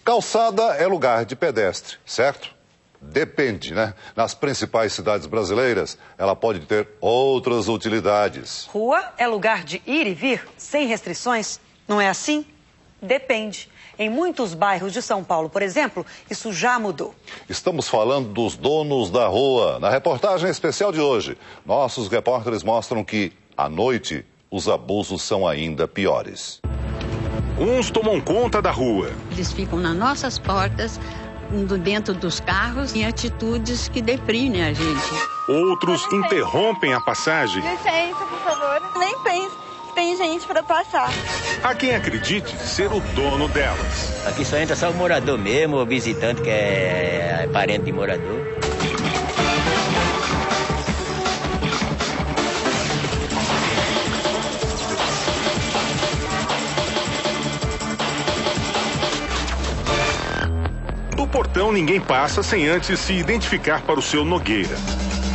Calçada é lugar de pedestre, certo? Depende, né? Nas principais cidades brasileiras, ela pode ter outras utilidades. Rua é lugar de ir e vir, sem restrições? Não é assim? Depende. Em muitos bairros de São Paulo, por exemplo, isso já mudou. Estamos falando dos donos da rua. Na reportagem especial de hoje, nossos repórteres mostram que, à noite, os abusos são ainda piores. Uns tomam conta da rua. Eles ficam nas nossas portas, dentro dos carros, em atitudes que deprimem a gente. Outros interrompem a passagem. Licença, por favor. Nem penso que tem gente para passar. Há quem acredite ser o dono delas. Aqui só entra só o morador mesmo, o visitante que é parente de morador. Do portão ninguém passa sem antes se identificar para o seu Nogueira.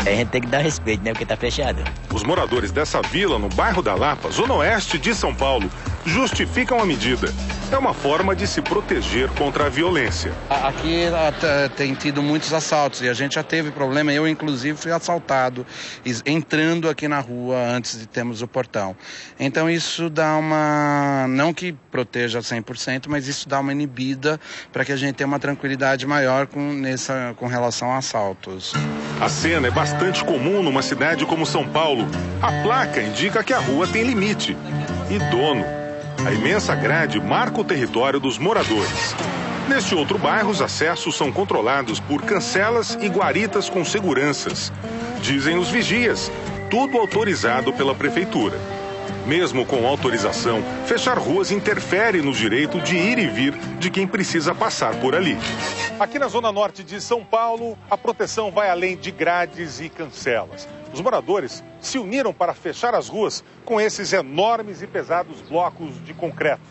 A gente tem que dar respeito, né? Porque tá fechado. Os moradores dessa vila, no bairro da Lapa, zona oeste de São Paulo, justificam a medida. É uma forma de se proteger contra a violência. Aqui tem tido muitos assaltos e a gente já teve problema. Eu, inclusive, fui assaltado entrando aqui na rua antes de termos o portão. Então isso dá uma... não que proteja 100%, mas isso dá uma inibida para que a gente tenha uma tranquilidade maior com relação a assaltos. A cena é bastante comum numa cidade como São Paulo. A placa indica que a rua tem limite e dono. A imensa grade marca o território dos moradores. Neste outro bairro, os acessos são controlados por cancelas e guaritas com seguranças. Dizem os vigias, tudo autorizado pela prefeitura. Mesmo com autorização, fechar ruas interfere no direito de ir e vir de quem precisa passar por ali. Aqui na zona norte de São Paulo, a proteção vai além de grades e cancelas. Os moradores se uniram para fechar as ruas com esses enormes e pesados blocos de concreto.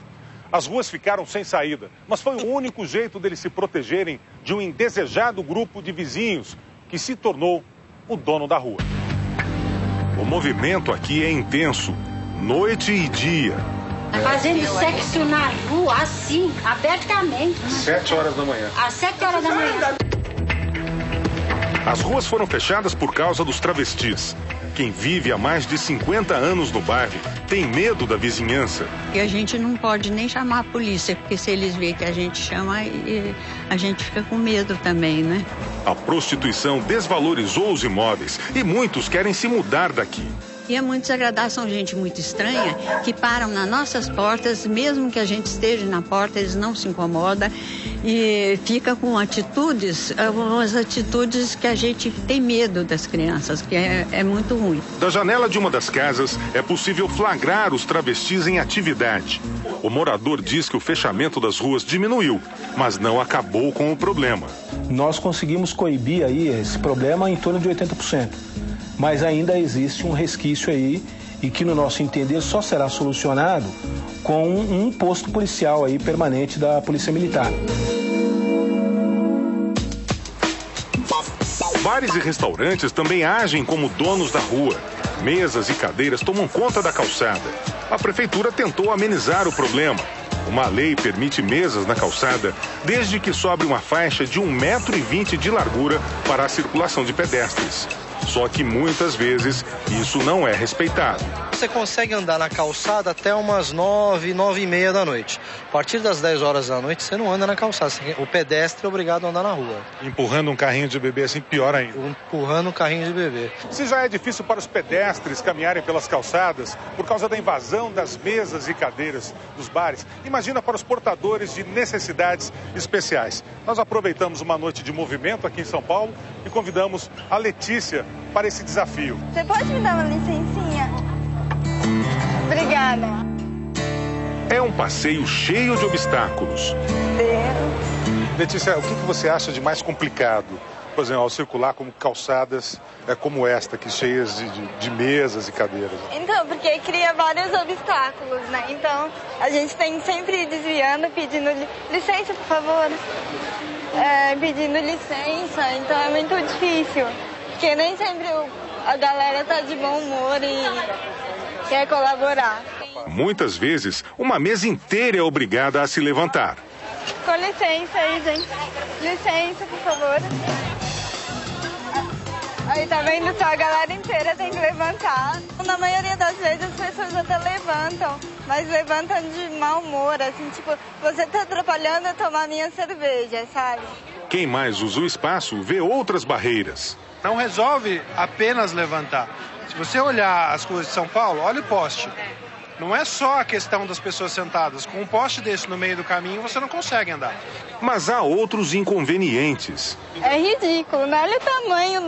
As ruas ficaram sem saída, mas foi o único jeito deles se protegerem de um indesejado grupo de vizinhos que se tornou o dono da rua. O movimento aqui é intenso, noite e dia. Fazendo sexo na rua, assim, abertamente. 7 horas da manhã. Às 7 horas da manhã. As ruas foram fechadas por causa dos travestis. Quem vive há mais de 50 anos no bairro tem medo da vizinhança. E a gente não pode nem chamar a polícia, porque se eles verem que a gente chama, a gente fica com medo também, né? A prostituição desvalorizou os imóveis e muitos querem se mudar daqui. E é muito desagradável, são gente muito estranha, que param nas nossas portas, mesmo que a gente esteja na porta, eles não se incomodam e fica com atitudes, algumas atitudes que a gente tem medo das crianças, que é muito ruim. Da janela de uma das casas é possível flagrar os travestis em atividade. O morador diz que o fechamento das ruas diminuiu, mas não acabou com o problema. Nós conseguimos coibir aí esse problema em torno de 80%. Mas ainda existe um resquício aí e que, no nosso entender, só será solucionado com um posto policial aí permanente da Polícia Militar. Bares e restaurantes também agem como donos da rua. Mesas e cadeiras tomam conta da calçada. A prefeitura tentou amenizar o problema. Uma lei permite mesas na calçada desde que sobre uma faixa de 1,20 m de largura para a circulação de pedestres. Só que muitas vezes isso não é respeitado. Você consegue andar na calçada até umas 9, 9h30 da noite. A partir das 10 horas da noite você não anda na calçada. O pedestre é obrigado a andar na rua. Empurrando um carrinho de bebê assim, pior ainda. Empurrando um carrinho de bebê. Se já é difícil para os pedestres caminharem pelas calçadas por causa da invasão das mesas e cadeiras dos bares, imagina para os portadores de necessidades especiais. Nós aproveitamos uma noite de movimento aqui em São Paulo e convidamos a Letícia para esse desafio. Você pode me dar uma licencinha? Obrigada. É um passeio cheio de obstáculos. Letícia, o que você acha de mais complicado, por exemplo, ao circular como calçadas como esta, aqui cheias de mesas e cadeiras? Então, porque cria vários obstáculos, né? Então, a gente tem que sempre ir desviando, pedindo licença, por favor. Pedindo licença, então é muito difícil. Porque nem sempre a galera tá de bom humor e quer colaborar. Muitas vezes, uma mesa inteira é obrigada a se levantar. Com licença aí, gente. Licença, por favor. Aí tá vendo só, a galera inteira tem que levantar. Na maioria das vezes as pessoas até levantam, mas levantam de mau humor, assim, tipo, você tá atrapalhando eu tomar minha cerveja, sabe? Quem mais usa o espaço vê outras barreiras. Não resolve apenas levantar. Se você olhar as coisas de São Paulo, olha o poste. Não é só a questão das pessoas sentadas. Com um poste desse no meio do caminho, você não consegue andar. Mas há outros inconvenientes. É ridículo, né? Olha o tamanho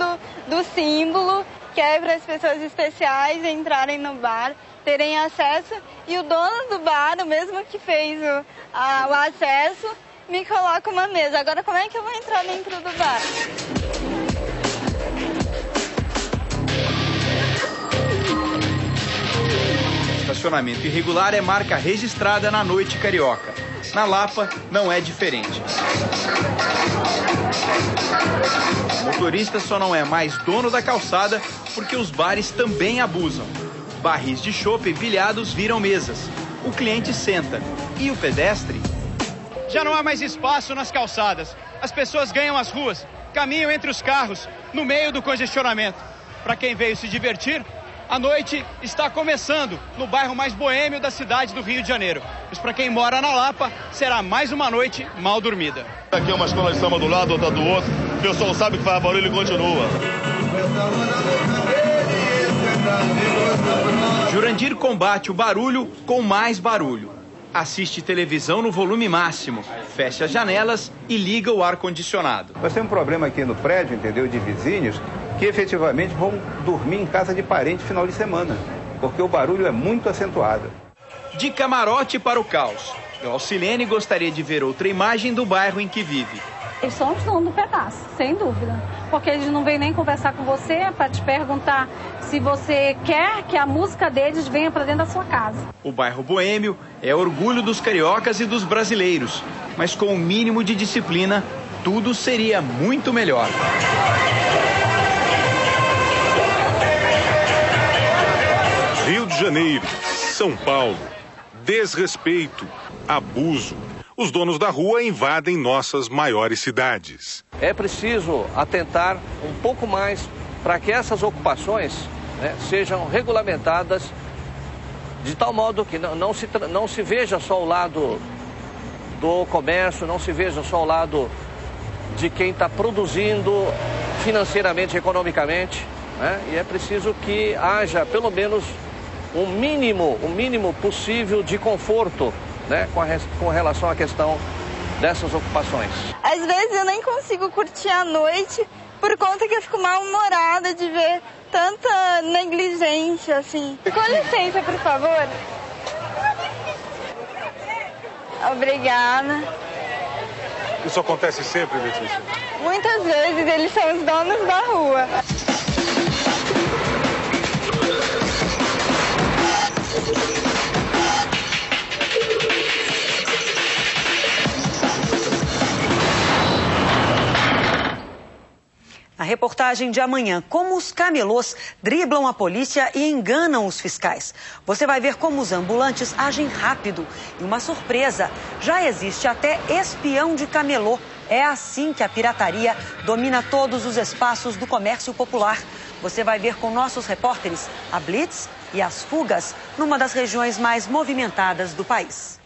do símbolo, que é para as pessoas especiais entrarem no bar, terem acesso. E o dono do bar, o mesmo que fez o acesso, me coloca uma mesa. Agora, como é que eu vou entrar dentro do bar? Estacionamento irregular é marca registrada na noite carioca. Na Lapa, não é diferente. O motorista só não é mais dono da calçada porque os bares também abusam. Barris de chopp empilhados viram mesas. O cliente senta. E o pedestre? Já não há mais espaço nas calçadas. As pessoas ganham as ruas, caminham entre os carros, no meio do congestionamento. Para quem veio se divertir, a noite está começando no bairro mais boêmio da cidade do Rio de Janeiro. Mas para quem mora na Lapa, será mais uma noite mal dormida. Aqui é uma escola de samba do lado, outra do outro. O pessoal sabe que faz barulho e continua. Jurandir combate o barulho com mais barulho. Assiste televisão no volume máximo, fecha as janelas e liga o ar-condicionado. Nós temos um problema aqui no prédio, entendeu, de vizinhos, que efetivamente vão dormir em casa de parente final de semana, porque o barulho é muito acentuado. De camarote para o caos. Glaucilene gostaria de ver outra imagem do bairro em que vive. Eles são os donos do pedaço, sem dúvida. Porque eles não vêm nem conversar com você para te perguntar se você quer que a música deles venha para dentro da sua casa. O bairro boêmio é orgulho dos cariocas e dos brasileiros. Mas com o mínimo de disciplina, tudo seria muito melhor. Rio de Janeiro, São Paulo, desrespeito, abuso. Os donos da rua invadem nossas maiores cidades. É preciso atentar um pouco mais para que essas ocupações, né, sejam regulamentadas de tal modo que não se veja só o lado do comércio, não se veja só o lado de quem está produzindo financeiramente, economicamente, né? E é preciso que haja pelo menos um mínimo possível de conforto, né, com relação à questão dessas ocupações. Às vezes eu nem consigo curtir a noite por conta que eu fico mal-humorada de ver tanta negligência, assim. Com licença, por favor. Obrigada. Isso acontece sempre, Letícia? Muitas vezes eles são os donos da rua. A reportagem de amanhã, como os camelôs driblam a polícia e enganam os fiscais. Você vai ver como os ambulantes agem rápido. E uma surpresa, já existe até espião de camelô. É assim que a pirataria domina todos os espaços do comércio popular. Você vai ver com nossos repórteres a blitz e as fugas numa das regiões mais movimentadas do país.